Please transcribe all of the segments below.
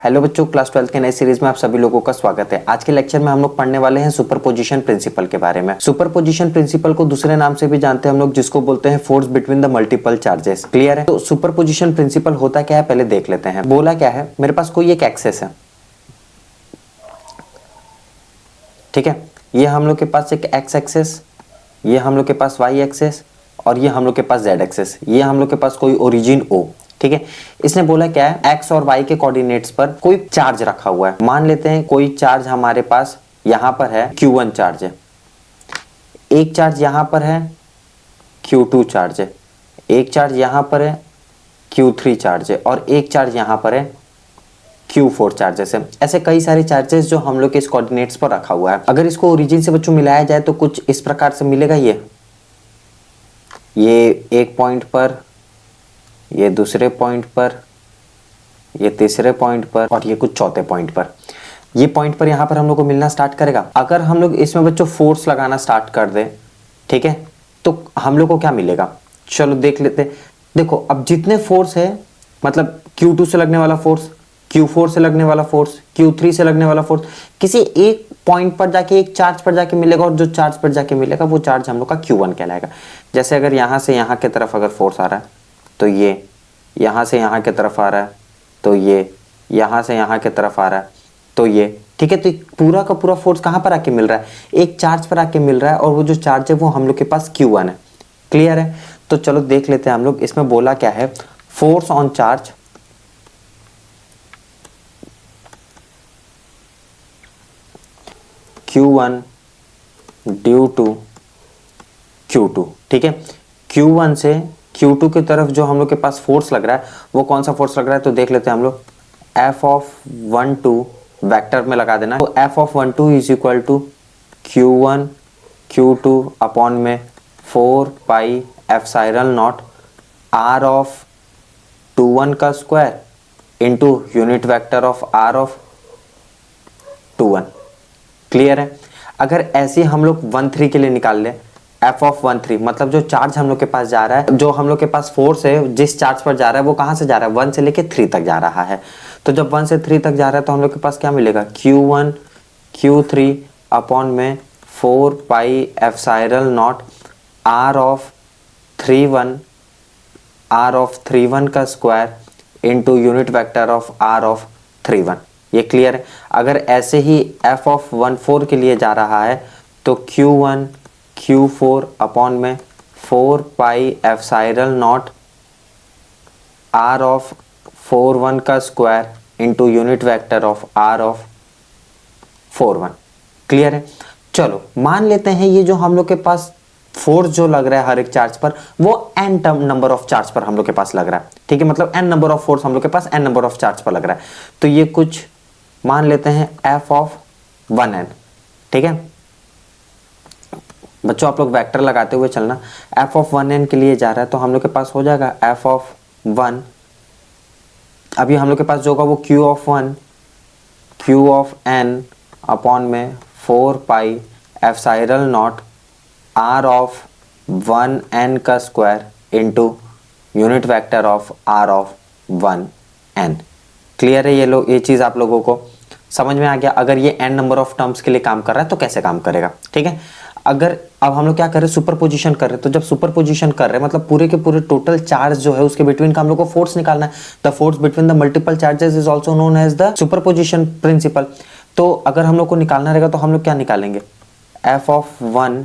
Hello बच्चों, class 12 के नए सीरीज में आप सभी लोगों का स्वागत है। आज के लेक्चर में हम लोग पढ़ने वाले हैं सुपरपोजिशन प्रिंसिपल के बारे में। सुपरपोजिशन प्रिंसिपल को दूसरे नाम से भी जानते हैं हम लोग, जिसको बोलते हैं force between the multiple charges. Clear है? तो सुपरपोजिशन प्रिंसिपल होता क्या है पहले देख लेते हैं। बोला क्या है, मेरे पास कोई एक एक्सेस है, ठीक है। ये हम लोग के पास एक एक्स एक्सेस, ये हम लोग के पास वाई एक्सेस और ये हम लोग के पास जेड एक्सेस। ये हम लोग के पास कोई ओरिजिन ओ, ठीक है। इसने बोला क्या है, एक्स और वाई के कोऑर्डिनेट्स पर कोई चार्ज रखा हुआ है। मान लेते हैं कोई चार्ज हमारे पास यहां पर है, Q1 चार्ज है, एक चार्ज यहां पर है, Q2 चार्ज है, एक चार्ज यहां पर है, Q3 चार्ज है और एक चार्ज यहां पर है, Q4 चार्जेस है। ऐसे कई सारे चार्जेस जो हम लोग के इस कोऑर्डिनेट्स पर रखा हुआ है। अगर इसको ओरिजिन से बच्चों मिलाया जाए तो कुछ इस प्रकार से मिलेगा। ये एक पॉइंट पर, ये दूसरे पॉइंट पर, ये तीसरे पॉइंट पर और ये कुछ चौथे पॉइंट पर। ये पॉइंट पर यहां पर हम लोग को मिलना स्टार्ट करेगा। अगर हम लोग इसमें बच्चों फोर्स लगाना स्टार्ट कर दे, ठीक है, तो हम लोग को क्या मिलेगा, चलो देख लेते। देखो अब जितने फोर्स है, मतलब Q2 से लगने वाला फोर्स, Q4 से लगने वाला फोर्स, Q3 से लगने वाला फोर्स, किसी एक पॉइंट पर जाके, एक चार्ज पर जाके मिलेगा और जो चार्ज पर जाके मिलेगा वो चार्ज हम लोग का Q1 कहलाएगा। जैसे अगर यहां से यहां की तरफ अगर फोर्स आ रहा है तो ये, यहां से यहां की तरफ आ रहा है तो ये, यहां से यहां की तरफ आ रहा है तो ये, ठीक है। तो पूरा का पूरा फोर्स कहां पर आके मिल रहा है, एक चार्ज पर आके मिल रहा है और वो जो चार्ज है वो हम लोग के पास Q1 है। क्लियर है? तो चलो देख लेते हैं हम लोग। इसमें बोला क्या है, force on charge Q1 due to Q2, ठीक है। Q1 से Q2 की तरफ जो हम लोग के पास फोर्स लग रहा है वो कौन सा फोर्स लग रहा है, तो देख लेते हैं हम लोग। F(1)(2) वेक्टर में लगा देना। तो F(1)(2) is equal to Q1 Q2 upon में 4 पाई एप्सिलॉन नॉट R(2)(1) का square into unit vector of R(2)(1). Clear है? अगर ऐसे हम लोग 1,3 के लिए निकाल ले, F(1)(3) मतलब जो चार्ज हम लोग के पास जा रहा है, जो हम लोग के पास फोर्स है, जिस चार्ज पर जा रहा है वो कहां से जा रहा है, 1 से लेके 3 तक जा रहा है। तो जब 1 से 3 तक जा रहा है तो हम लोग के पास क्या मिलेगा, Q1 Q3 अपॉन में 4 पाई एप्सिलॉन नॉट R(3)(1) का square into unit vector of R(3)(1). ये क्लियर है? अगर ऐसे ही F(1)(4) के लिए जा रहा है तो Q1 Q4 अपॉन में 4 पाई एप्सिलॉन नॉट R(4)(1) का square into unit vector of R(4)(1). Clear है? चलो मान लेते हैं ये जो हम लोग के पास फोर्स जो लग रहा है हर एक चार्ज पर, वो n नंबर ऑफ चार्ज पर हम लोग के पास लग रहा है, ठीक है। मतलब n नंबर ऑफ फोर्स हम लोग के पास n नंबर ऑफ चार्ज पर लग रहा है। तो ये कुछ मान लेते हैं F(1n), ठीक है। बच्चों आप लोग वेक्टर लगाते हुए चलना। F(1n) के लिए जा रहा है तो हम लोग के पास हो जाएगा F(1). अभी हम लोग के पास जो होगा वो Q(1) Q(n) अपॉन में 4 पाई एप्सिलॉन नॉट R(1n) का square into unit vector of R(1n). Clear है? ये चीज आप लोगों को समझ में आ गया। अगर ये n नंबर ऑफ टर्म्स के लिए काम कर रहा है तो कैसे काम करेगा, ठीक है। अगर अब हम लोग क्या कर रहे हैं, सुपरपोजिशन कर रहे हैं। तो जब सुपरपोजिशन कर रहे हैं मतलब पूरे के पूरे टोटल चार्ज जो है उसके बिटवीन का हम लोग को फोर्स निकालना है। The force between the multiple charges is also known as the superposition principle. तो अगर हम लोग को निकालना रहेगा तो हम लोग क्या निकालेंगे, F(1)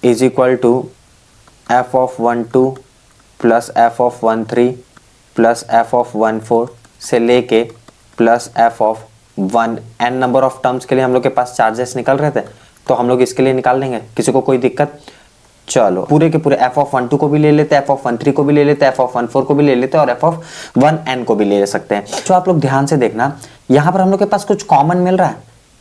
is equal to F(1)(2) plus F(1)(3) plus F(1)(4) से लेके plus F(1). n number of terms के लिए हम लोग के पास चार्जेस निकल रहे थे तो हम लोग इसके लिए निकाल लेंगे। किसी को कोई दिक्कत? चलो पूरे के पूरे F(1)(2) को भी ले लेते, F(1)(3) को भी ले लेते, F(1)(4) को भी ले लेते और F(1)(n) को भी ले सकते हैं। तो आप लोग ध्यान से देखना, यहां पर हम लोग के पास कुछ कॉमन मिल रहा है।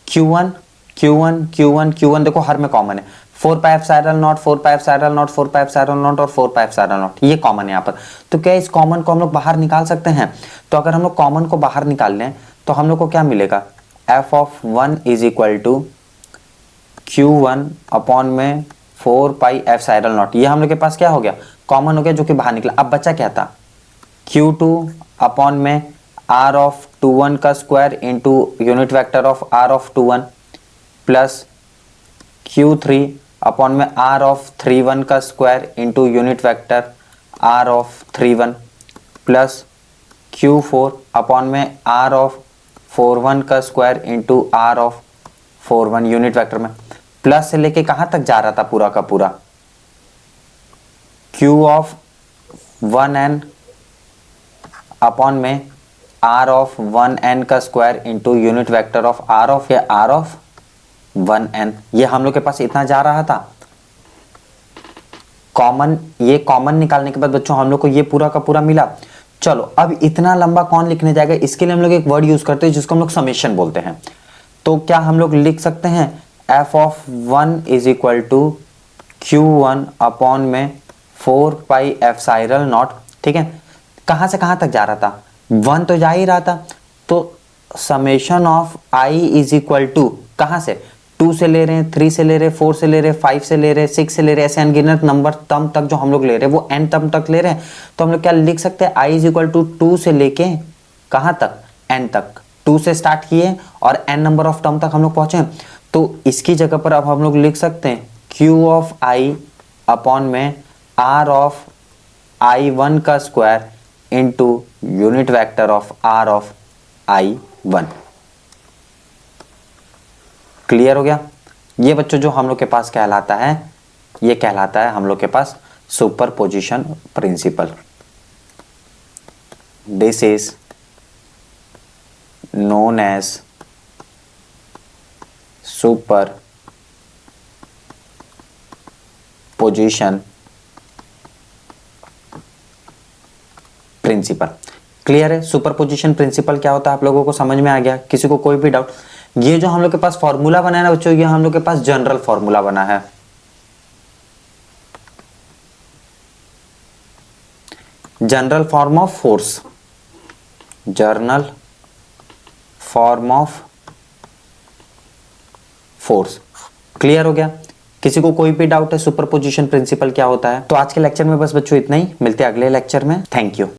Q1 Q1 Q1 Q1 देखो हर में कॉमन है। 4 pi epsilon not 4 pi epsilon not 4 pi epsilon not और 4 पाई एप्सिलॉन नॉट, ये कॉमन है यहाँ पर। तो क्या इस कॉमन को हम लोग बाहर निकाल सकते हैं? तो अगर हम लोग कॉमन को बाहर निकाल लें तो हम लोग को क्या मिलेगा, F(1) is equal to Q1 upon में 4 पाई एप्सिलॉन नॉट। ये हम लोग के पास क्या हो गया, कॉमन हो गया जो कि बाहर निकला। अब बचा क्या था, Q2 अपॉन में r ऑफ 21 का square into unit vector of r of 21 plus Q3 upon में r ऑफ 31 का square into unit vector r of 31 plus Q4 upon में r ऑफ 41 का square into r of 41 unit vector में, plus से लेके कहां तक जा रहा था पूरा का पूरा, Q ऑफ 1n अपॉन में r ऑफ 1n का square into unit vector of r of 1n। ये हम लोग के पास इतना जा रहा था। कॉमन, ये कॉमन निकालने के बाद बच्चों हम लोग को ये पूरा का पूरा मिला। चलो अब इतना लंबा कौन लिखने जाएगा, इसके लिए हम लोग एक वर्ड यूज करते हैं जिसको हम लोग समेशन बोलते हैं। तो क्या हम लोग लिख सकते हैं f of 1 is equal to Q1 upon में 4 पाई एप्सिलॉन नॉट। ठीक है, कहां से कहां तक जा रहा था, 1 तो जा ही रहा था, तो summation of i is equal to कहां से, 2 से ले रहे हैं, 3 से ले रहे हैं, 4 से ले रहे हैं, 5 से ले रहे हैं, 6 से ले रहे हैं, ऐसे अनगिनत नंबर तम तक जो हम लोग ले रहे हैं वो n तम तक ले रहे हैं। तो हम लोग क्या लिख सकते हैं, i इज इक्वल टू 2 से लेके कहां तक, n तक। 2 से स्टार्ट किए और n नंबर ऑफ टर्म तक हम लोग पहुंचे। तो इसकी जगह पर अब हम लोग लिख सकते हैं q ऑफ i अपॉन में r ऑफ i1 का square into unit vector of r of i1। Clear हो गया। ये बच्चों जो हम लोग के पास कहलाता है, ये कहलाता है हम लोग के पास superposition principle. This is known as superposition principle. Clear है, सुपरपोजिशन प्रिंसिपल क्या होता है आप लोगों को समझ में आ गया? किसी को कोई भी डाउट? ये जो हम लोग के पास फॉर्मूला बना है ना बच्चों, ये हम लोग के पास जनरल फॉर्मूला बना है। General form of force, journal form of force. Clear हो गया? किसी को कोई भी डाउट है सुपरपोजिशन प्रिंसिपल क्या होता है? तो आज के लेक्चर में बस बच्चों इतना ही, मिलते हैं अगले लेक्चर में। Thank you.